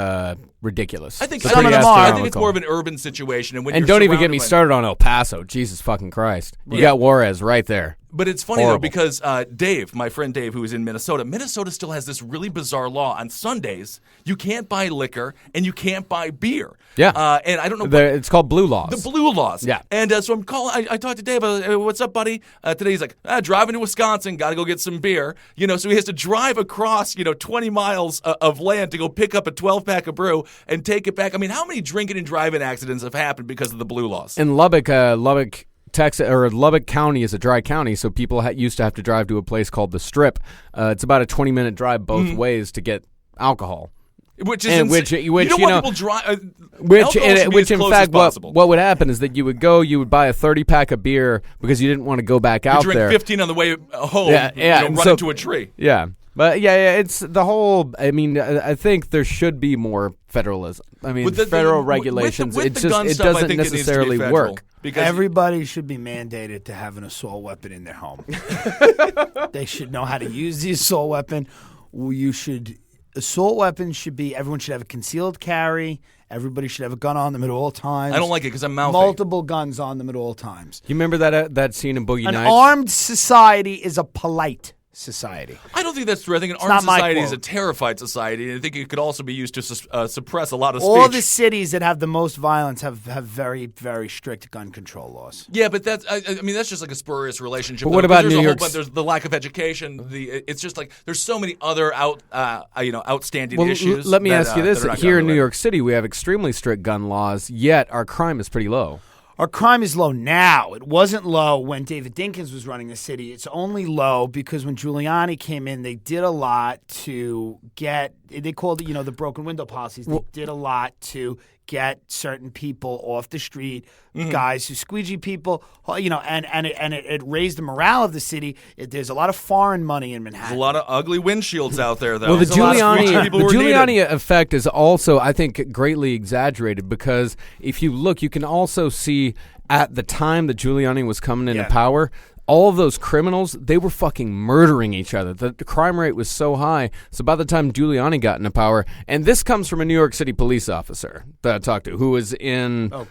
ridiculous. I think They're some of pretty them are. I think it's astronomical. more of an urban situation, and when And you're don't even get surrounded me by- started on El Paso. Jesus fucking Christ. You got Juarez right there. But it's funny Horrible. though because Dave, my friend Dave, who is in Minnesota still has this really bizarre law. On Sundays, you can't buy liquor and you can't buy beer. Yeah. And I don't know. It's called blue laws. The blue laws. Yeah. And so I'm calling. I talked to Dave. What's up, buddy? Today he's like, driving to Wisconsin. Got to go get some beer. So he has to drive across 20 miles of land to go pick up a 12-pack of brew and take it back. I mean, how many drinking and driving accidents have happened because of the blue laws? In Lubbock, Texas, or Lubbock County is a dry county, so people used to have to drive to a place called the Strip. It's about a 20-minute drive both ways to get alcohol. Which is And insane. which, you don't you want know, people drive. Which in fact, what possible. would happen is that you would would buy a 30-pack of beer because you didn't want to go back out drink there. 15 on the way home. Yeah, run and so- into a tree. Yeah. But yeah, it's the whole. I mean, I think there should be more federalism. I mean, federal regulations. With It the just gun it stuff, I doesn't think it needs to be necessarily federal, work. because Everybody should be mandated to have an assault weapon in their home. They should know how to use the assault weapon. Assault weapons should be. Everyone should have a concealed carry. Everybody should have a gun on them at all times. I don't like it because I'm mouthy. Multiple guns on them at all times. You remember that scene in Boogie An Nights? armed society is a polite society. I don't think that's true. I think an not armed my society is quote. a terrified society, and I think it could also be used to suppress a lot of All speech. the cities that have the most violence have very, very strict gun control laws. Yeah, but that's I mean that's just like a spurious relationship. But what though, about because New there's a whole York bunch- There's the lack of education. It's just like there's so many other outstanding Well, issues. let me ask you this: that are not here in governed New by- York City, we have extremely strict gun laws, yet our crime is pretty low. Our crime is low now. It wasn't low when David Dinkins was running the city. It's only low because when Giuliani came in, they did a lot to get – they called it, the broken window policies. They did a lot to get certain people off the street, guys who squeegee people, and it raised the morale of the city. There's a lot of foreign money in Manhattan. There's a lot of ugly windshields out there, though. Well, the There's a lot of squeegee Giuliani people were needed. effect is also, I think, greatly exaggerated because if you look, you can also see at the time that Giuliani was coming into power, all of those criminals, they were fucking murdering each other. The crime rate was so high. So by the time Giuliani got into power, and this comes from a New York City police officer that I talked to, who was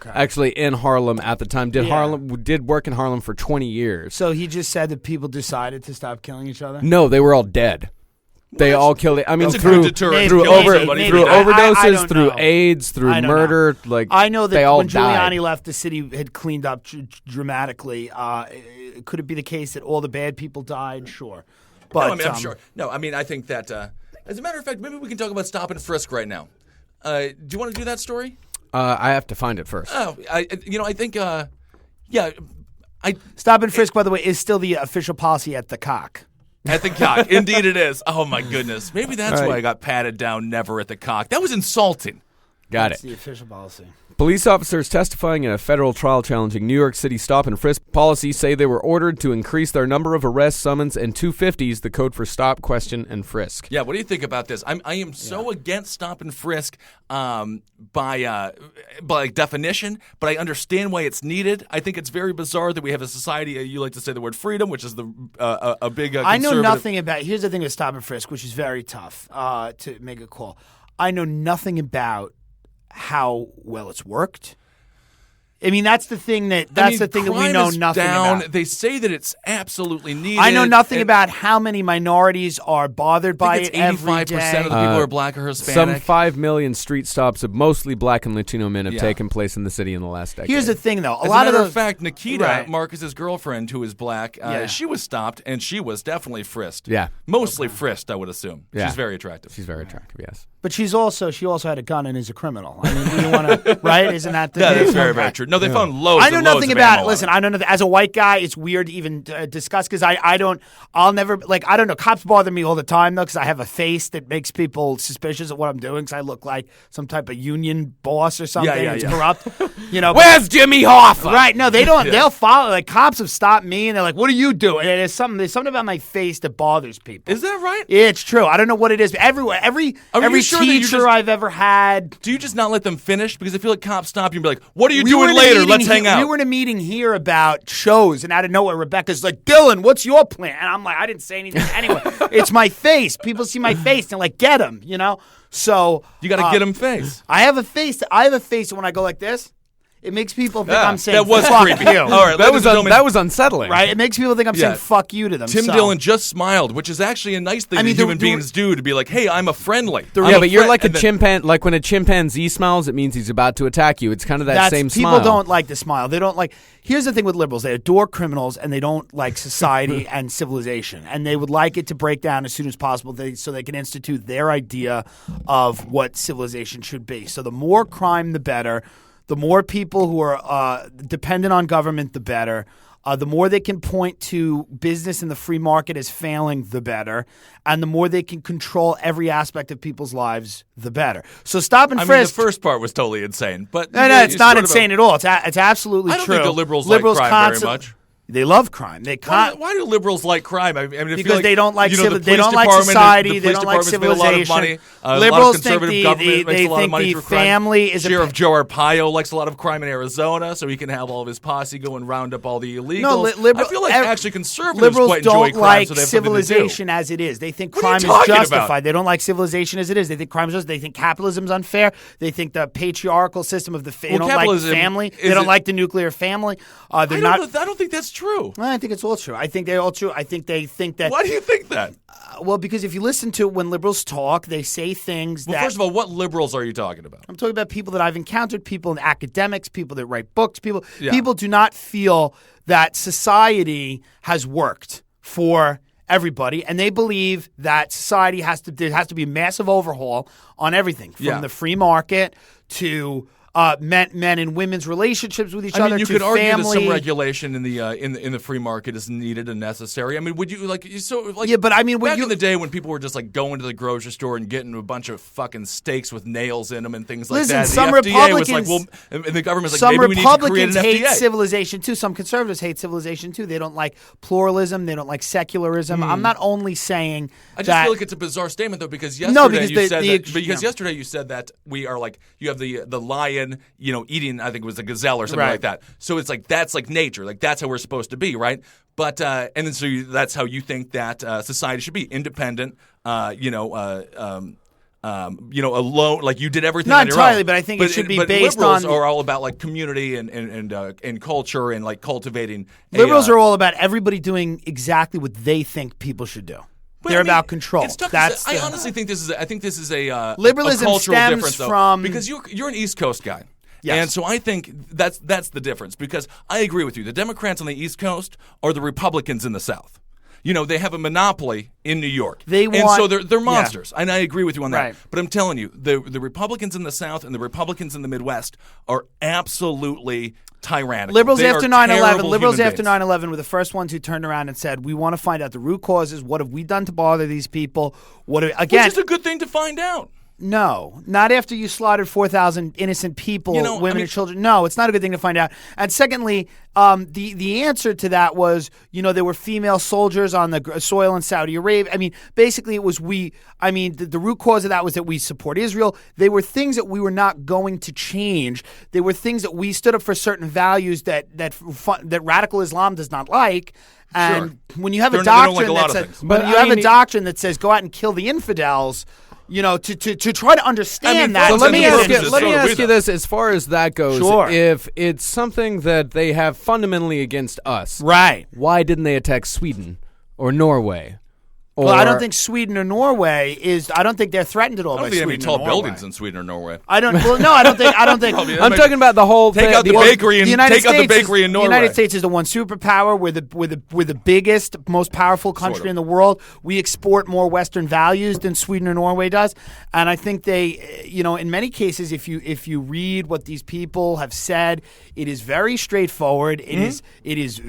actually in Harlem at the time. Did work in Harlem for 20 years. So he just said that people decided to stop killing each other? No, they were all dead. They all killed it. I mean, That's a through good deterrent. through Maybe. through I overdoses, don't through know. AIDS, through I don't murder. Like I know that they all when Giuliani died. left, the city had cleaned up dramatically. Could it be the case that all the bad people died? Sure, but No, I mean, I'm sure. No, I mean, I think that, as a matter of fact, maybe we can talk about stop and frisk right now. Do you want to do that story? I have to find it first. Oh, I think, Stop and frisk, by the way, is still the official policy at the Cock. At the Cock. Indeed it is. Oh, my goodness. Maybe that's All right. why I got patted down never at the Cock. That was insulting. Got That's it. the official policy. Police officers testifying in a federal trial challenging New York City stop and frisk policy say they were ordered to increase their number of arrests, summons, and 250s, the code for stop, question, and frisk. Yeah, what do you think about this? I am so against stop and frisk by definition, but I understand why it's needed. I think it's very bizarre that we have a society. You like to say the word freedom, which is a big. I know nothing about. Here's the thing with stop and frisk, which is very tough to make a call. I know nothing about how well it's worked. I mean, that's the thing that we know nothing about. They say that it's absolutely needed. I know nothing about how many minorities are bothered by it every day. 85% of the people are black or Hispanic. Some 5 million street stops of mostly black and Latino men have taken place in the city in the last decade. Here's the thing, though. As a matter of fact, Nikita, Marcus's girlfriend, who is black, she was stopped, and she was definitely frisked. Yeah. Mostly frisked, I would assume. Yeah. She's very attractive. She's very attractive, yes. But she also had a gun and is a criminal. I mean, do you want to, right? Isn't that the That's very, very true. No, they found loads I know and loads nothing of about it. ammo Listen, on it. I don't know. As a white guy, it's weird to even discuss because I'll never, like, I don't know. Cops bother me all the time, though, because I have a face that makes people suspicious of what I'm doing because I look like some type of union boss or something. It's corrupt. You know, Where's Jimmy Hoffa? Right. No, they don't. They'll follow. Like, cops have stopped me and they're like, what are you doing? And there's something about my face that bothers people. Is that right? Yeah, it's true. I don't know what it is. But everywhere, every sure that you teacher just- I've ever had. Do you just not let them finish? Because I feel like cops stop you and be like, what are you doing later? Let's hang out. We were in a meeting here about shows, and out of nowhere, Rebecca's like, Dillon, what's your plan? And I'm like, I didn't say anything anyway. It's my face. People see my face, and they're like, get him, you know? So You got to get them face. I have a face that when I go like this, it makes people think I'm saying that was fuck creepy. you. All right, That was unsettling. Right? It makes people think I'm saying fuck you to them. Tim so. Dillon just smiled, which is actually a nice thing that human beings do, to be like, hey, I'm a friendly. Yeah, but you're like a chimpanzee. Like when a chimpanzee smiles, it means he's about to attack you. It's kind of that same smile. People don't like the smile. They don't like. Here's the thing with liberals: they adore criminals and they don't like society and civilization, and they would like it to break down as soon as possible, so they can institute their idea of what civilization should be. So the more crime, the better. The more people who are dependent on government, the better. The more they can point to business and the free market as failing, the better. And the more they can control every aspect of people's lives, the better. So stop and frisk. I mean, the first part was totally insane. But No, it's not insane at all. It's absolutely true. I don't think the liberals like crime very much. They love crime. Why do liberals like crime? I mean, because they don't like they don't like society. They don't like civilization. Liberals think the family is Sheriff Joe Arpaio likes a lot of crime in Arizona, so he can have all of his posse go and round up all the illegals. No, I feel like actually conservatives liberals quite enjoy don't crime, like so they have civilization as it is. They think crime is justified. They don't like civilization as it is. They think crime is justified. They think capitalism's unfair. They think the patriarchal system of they don't like family. They don't like the nuclear family. I don't think that's true. I think it's all true. I think they're all true. I think they think that. Why do you think that? Well, because if you listen to when liberals talk, they say things that. Well, first of all, what liberals are you talking about? I'm talking about people that I've encountered, people in academics, people that write books, people do not feel that society has worked for everybody, and they believe that society there has to be a massive overhaul on everything, from the free market to men and women's relationships with each other. You to could argue family. that some regulation in the free market is needed and necessary. I mean, would you Yeah, but I mean, back in the day when people were just like going to the grocery store and getting a bunch of fucking steaks with nails in them and things like that. Some the FDA Republicans, was like, well, and the government's like, some maybe we need to create Republicans an hate FDA. civilization too. Some conservatives hate civilization too. They don't like pluralism. They don't like secularism. I'm not only saying I just that, feel like it's a bizarre statement though, because yesterday you said that we are like, you have the lion, eating, I think it was a gazelle or something like that. So it's like, that's like nature. Like that's how we're supposed to be, right? But and then that's how you think that society should be: independent, alone. Like you did everything. Not on your entirely, own. but I think it should be based liberals on. are all about like community and culture and like cultivating. Liberals are all about everybody doing exactly what they think people should do. They're about control. It's tough I honestly think this is. I think this is a liberalism a cultural stems difference, though, from because you're an East Coast guy. Yes. And so I think that's the difference, because I agree with you. The Democrats on the East Coast are the Republicans in the South. They have a monopoly in New York. And so they're monsters. And I agree with you on that. Right. But I'm telling you, the Republicans in the South and the Republicans in the Midwest are absolutely tyrannical. Liberals They after are 9/11. terrible Liberals human after beings. 9/11 were the first ones who turned around and said, "We want to find out the root causes. What have we done to bother these people? Again?" Which is a good thing to find out. No, not after you slaughtered 4,000 innocent people, women and children. No, it's not a good thing to find out. And secondly, the answer to that was, there were female soldiers on the soil in Saudi Arabia. I mean, basically it was the root cause of that was that we support Israel. They were things that we were not going to change. They were things that we stood up for certain values that radical Islam does not like. And when you have a doctrine a doctrine that says go out and kill the infidels, to try to understand that. So let me ask you this: as far as that goes, if it's something that they have fundamentally against us, right? Why didn't they attack Sweden or Norway? Well, I don't think Sweden or Norway is. I don't think they're threatened at all. I don't think they have any tall buildings in Sweden or Norway. I don't think. I'm talking about the whole thing. Take out the bakery in Norway. The United States is the one superpower. We're the biggest, most powerful country in the world. We export more Western values than Sweden or Norway does, and I think they, in many cases, if you read what these people have said, it is very straightforward. It is.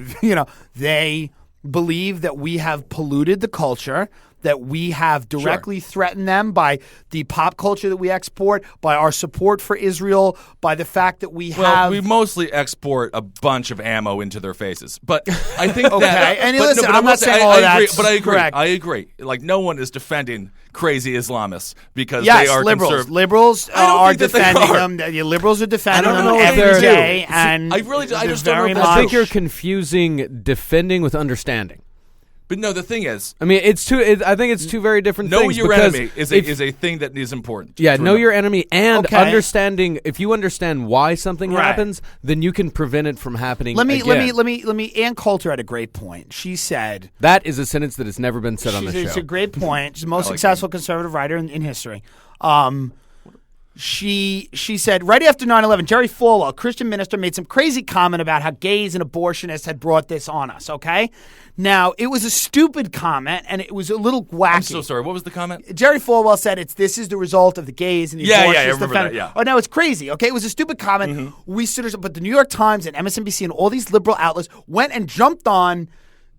They believe that we have polluted the culture, that we have directly threatened them by the pop culture that we export, by our support for Israel, by the fact that we have... we mostly export a bunch of ammo into their faces. But I think that... And listen, I'm not saying all of that. But I agree. Correct. I agree. Like, no one is defending crazy Islamists because they are liberals. Liberals are defending them. The liberals are defending them every day. And I just don't know. I think you're confusing defending with understanding. But no, the thing is, I mean, I think it's two very different things. Know your enemy is a thing that is important. Yeah, know your enemy and understanding. If you understand why something happens, then you can prevent it from happening. Let me. Ann Coulter had a great point. She said that is a sentence that has never been said on the show. It's a great point. She's the most successful conservative writer in history. She said, right after 9/11, Jerry Falwell, a Christian minister, made some crazy comment about how gays and abortionists had brought this on us, okay? Now, it was a stupid comment, and it was a little wacky. I'm so sorry. What was the comment? Jerry Falwell said, this is the result of the gays and the abortionists. I remember that, yeah. Oh, now it's crazy, okay? It was a stupid comment. We stood, but the New York Times and MSNBC and all these liberal outlets went and jumped on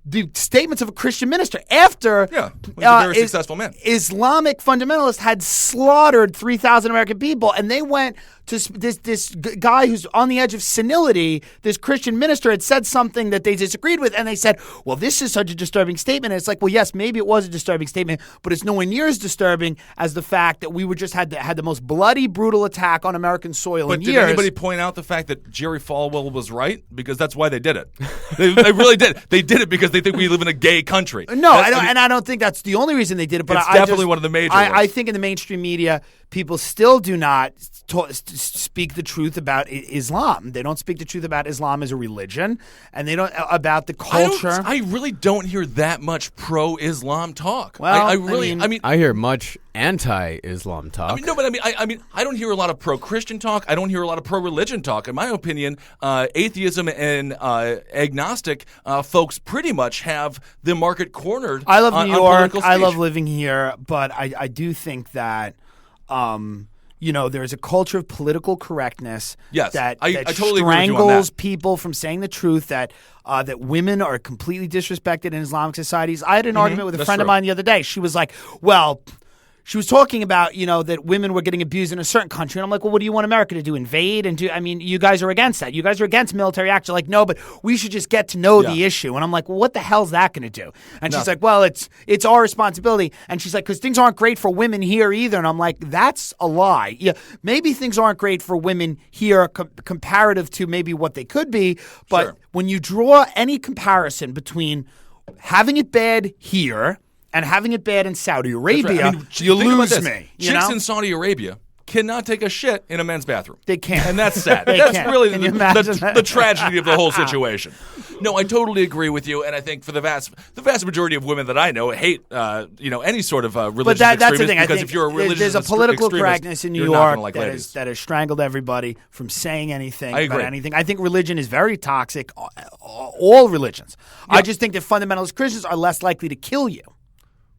the statements of a Christian minister after he's a very successful man. Islamic fundamentalists had slaughtered 3,000 American people, and they went to this guy who's on the edge of senility. This Christian minister had said something that they disagreed with, and they said, well, this is such a disturbing statement. And it's like, well, yes, maybe it was a disturbing statement, but it's nowhere near as disturbing as the fact that we were just had the most bloody, brutal attack on American soil in years. But did anybody point out the fact that Jerry Falwell was right? Because that's why they did it. They really did. They did it because they think we live in a gay country. No, I don't think that's the only reason they did it. But it's definitely one of the major ones. I think in the mainstream media, people still do not speak the truth about Islam. They don't speak the truth about Islam as a religion, and they don't about the culture. I really don't hear that much pro-Islam talk. Well, I hear much anti-Islam talk. I don't hear a lot of pro-Christian talk. I don't hear a lot of pro-religion talk. In my opinion, atheism and agnostic folks pretty much have the market cornered. I love New York. I love living here, but I do think that. There's a culture of political correctness that I totally strangles people from saying the truth, that women are completely disrespected in Islamic societies. I had an argument with a friend of mine the other day. She was like, well, she was talking about, that women were getting abused in a certain country. And I'm like, well, what do you want America to do? Invade? You guys are against that. You guys are against military action. Like, no, but we should just get to know the issue. And I'm like, well, what the hell's that going to do? And she's like, well, it's our responsibility. And she's like, because things aren't great for women here either. And I'm like, that's a lie. Yeah, maybe things aren't great for women here comparative to maybe what they could be. But when you draw any comparison between having it bad here and having it bad in Saudi Arabia, you lose me. Chicks in Saudi Arabia cannot take a shit in a men's bathroom. They can't. And that's sad. That's really the tragedy of the whole situation. No, I totally agree with you, and I think for the vast majority of women that I know hate any sort of religious extremism. That's the thing. Because if you're a religious there's a political correctness in New York that has strangled everybody from saying anything about anything. I think religion is very toxic. All religions. Yeah. I just think that fundamentalist Christians are less likely to kill you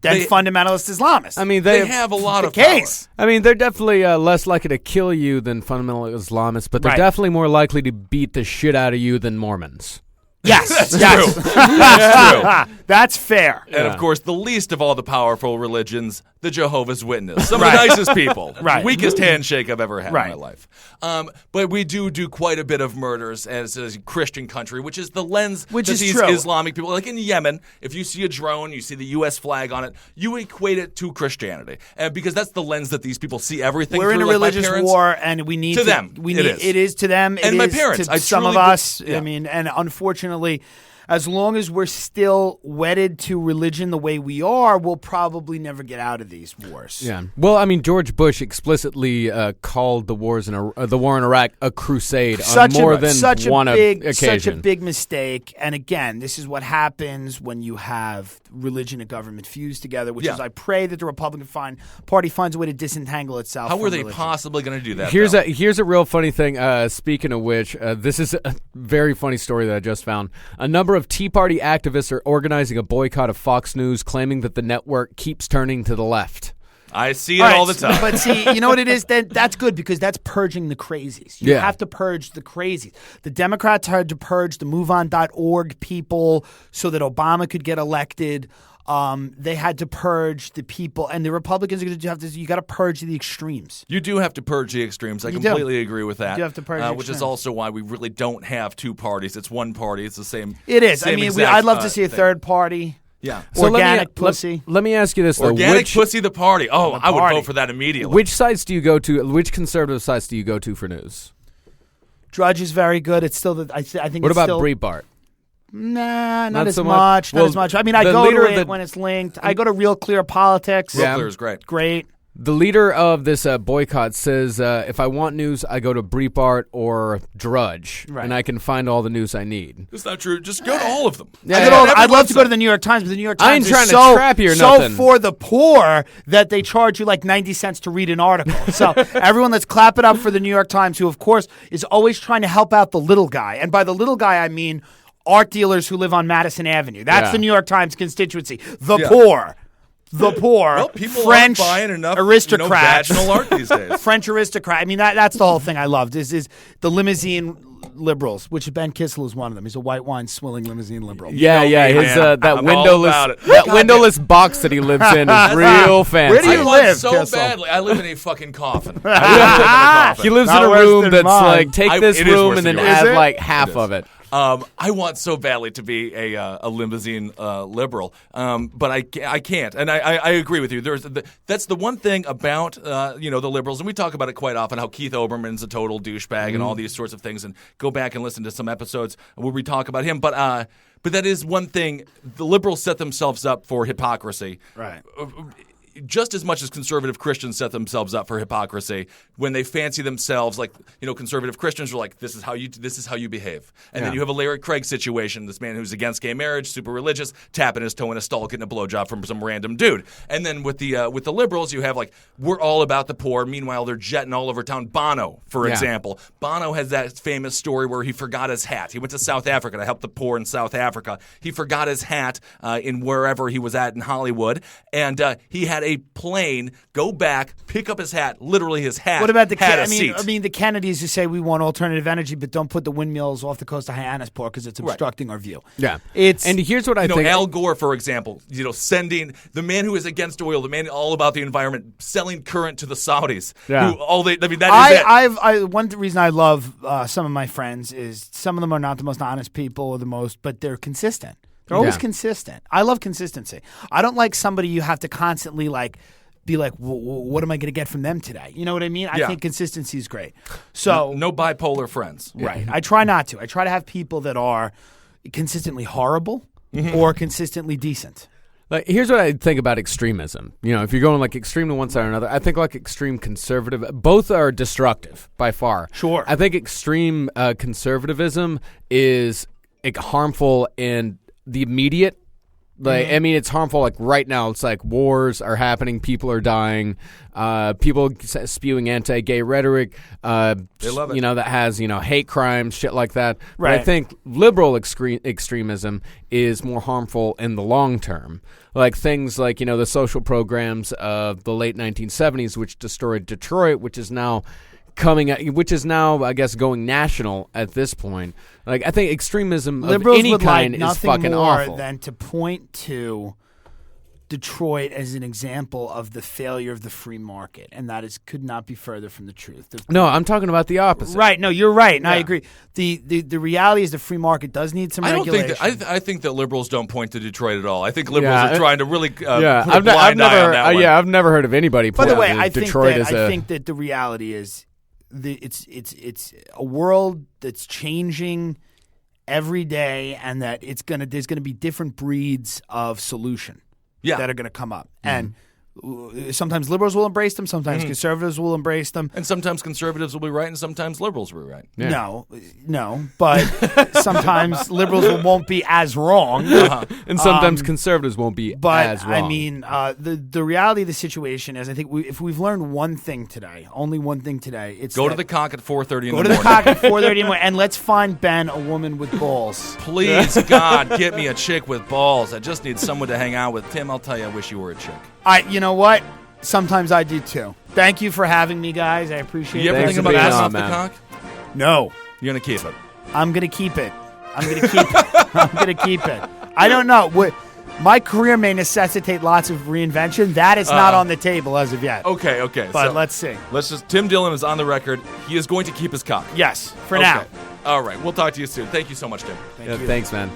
than fundamentalist Islamists. I mean, they have a lot of case. Power. I mean, they're definitely less likely to kill you than fundamentalist Islamists, but they're definitely more likely to beat the shit out of you than Mormons. Yes, that's true. That's true. That's fair. And of course, the least of all the powerful religions, the Jehovah's Witness. Some of the nicest people. Right. Weakest handshake I've ever had in my Right. life. But we do quite a bit of murders as a Christian country, which is the lens Which that is these true. Islamic people, like in Yemen, if you see a drone, you see the U.S. flag on it, you equate it to Christianity. And because that's the lens that these people see everything We're in through. a Like my religious parents- war, and we need To them, It is to them. And it my is parents, to I some of truly us. yeah. I mean, and unfortunately, as long as we're still wedded to religion the way we are, we'll probably never get out of these wars. Yeah. Well, I mean, George Bush explicitly called the war in Iraq a crusade on more than one occasion. Such a big mistake. And again, this is what happens when you have religion and government fused together, which is I pray that the Republican Party finds a way to disentangle itself. How from were they religion. possibly going to do that? Here's a real funny thing. Speaking of which, this is a very funny story that I just found. A number of Tea Party activists are organizing a boycott of Fox News, claiming that the network keeps turning to the left. I see it all the time. But see, you know what it is? That's good because that's purging the crazies. You have to purge the crazies. The Democrats had to purge the MoveOn.org people so that Obama could get elected. They had to purge the people, and the Republicans are going to have to. You got to purge the extremes. You do have to purge the extremes. I You completely agree with that. You have to purge the which is extremes. also why we really don't have two parties. It's one party. It's the same. It is. Same I mean, exact, I'd love to see a thing. third party. Yeah. So Organic pussy. Let me ask you this though: Organic pussy, the party. Oh, I would party. vote for that immediately. Which sites do you go to? Which conservative sites do you go to for news? Drudge is very good. It's still I think. What it's about still, Breitbart? Nah, Not not as so much. much? Not as much. I mean, I the go leader to of it the- when it's linked. I go to Real Clear Politics. Yeah. Clear is great. Great. The leader of this boycott says, if I want news, I go to Breitbart or Drudge, Right. and I can find all the news I need. It's not true. Just go to all of them. Yeah. I'd love to go to the New York Times, but the New York Times I ain't is trying to so, trap you or so nothing. for the poor that they charge you like 90 cents to read an article. So everyone, let's clap it up for the New York Times, who, of course, is always trying to help out the little guy. And by the little guy, I mean art dealers who live on Madison Avenue. That's Yeah. the New York Times constituency. The poor. The poor. Well, people French aren't buying enough aristocrats. vaginal art these days. French aristocrat. I mean, that's the whole thing I loved is the limousine liberals, which Ben Kissel is one of them. He's a white wine swilling limousine liberal. Yeah, You know me, his man. that I'm all windowless about it. that windowless box that he lives in is real fancy. Where do you I live, want so Kissel? badly. I live in a fucking coffin. I really live in a coffin. He lives Not in a worse room than that's mine. like take this it is room worse and than then yours. add Is it? like half It of is. it. I want so badly to be a limousine liberal, but I can't. And I agree with you. That's the one thing about the liberals, and we talk about it quite often, how Keith Olbermann's a total douchebag and all these sorts of things. And go back and listen to some episodes where we talk about him. But that is one thing. The liberals set themselves up for hypocrisy. Right. Just as much as conservative Christians set themselves up for hypocrisy when they fancy themselves like, conservative Christians are like, this is how you behave. And then you have a Larry Craig situation, this man who's against gay marriage, super religious, tapping his toe in a stall, getting a blowjob from some random dude. And then with the liberals, you have like, we're all about the poor. Meanwhile, they're jetting all over town. Bono, for example. Bono has that famous story where he forgot his hat. He went to South Africa to help the poor in South Africa. He forgot his hat in wherever he was at in Hollywood. And he had a plane go back, pick up his hat. Literally, his hat. What about the had a seat? seat. I mean, the Kennedys who say we want alternative energy, but don't put the windmills off the coast of Johannesburg because it's obstructing our view. Yeah, It's and here's what I think. Al Gore, for example, sending the man who is against oil, the man all about the environment, selling current to the Saudis. Yeah. That is it. One reason I love some of my friends is some of them are not the most honest people or but they're consistent. They're always consistent. I love consistency. I don't like somebody you have to constantly be like, what am I going to get from them today? You know what I mean? I think consistency is great. So no bipolar friends. right. I try not to. I try to have people that are consistently horrible or consistently decent. Like, here's what I think about extremism. If you're going like extreme to one side or another, I think like extreme conservative, both are destructive by far. Sure. I think extreme conservatism is harmful in the immediate. I mean, it's harmful. Like right now, it's like wars are happening, people are dying, people spewing anti-gay rhetoric. They love it. That has hate crimes, shit like that. Right. But I think liberal extremism is more harmful in the long term. Like things like the social programs of the late 1970s, which destroyed Detroit, which is now I guess going national at this point. Like I think extremism Liberals of any would kind like is nothing fucking more awful. than to point to Detroit as an example of the failure of the free market, and that could not be further from the truth. No, I'm talking about the opposite. Right. No, you're right, and I agree. The reality is the free market does need some regulation. I think that liberals don't point to Detroit at all. I think liberals are trying to really put a I've blind eye on that one. I've never heard of anybody By the way, I Detroit think that the reality is it's a world that's changing every day, and that there's gonna be different breeds of solution that are gonna come up, and sometimes liberals will embrace them, sometimes conservatives will embrace them, and sometimes conservatives will be right, and sometimes liberals will be right. No, but sometimes liberals won't be as wrong, and sometimes conservatives won't be as wrong. I mean, the reality of the situation is, I think if we've learned one thing today, only one thing today, it's go to the cock at 4:30 in the morning. Go to the cock at 4:30 in the morning, and let's find Ben a woman with balls. Please, God, get me a chick with balls. I just need someone to hang out with. Tim, I'll tell you, I wish you were a chick. You know what? Sometimes I do too. Thank you for having me, guys. I appreciate it. You ever think about asking off the cock? No. You're going to keep it. I'm going to keep it. I'm going to keep it. I'm going to keep it. I don't know. My career may necessitate lots of reinvention. That is not on the table as of yet. Okay. But so let's see. Tim Dillon is on the record. He is going to keep his cock. Yes, for now. All right. We'll talk to you soon. Thank you so much, Tim. Thank you. Thanks, man.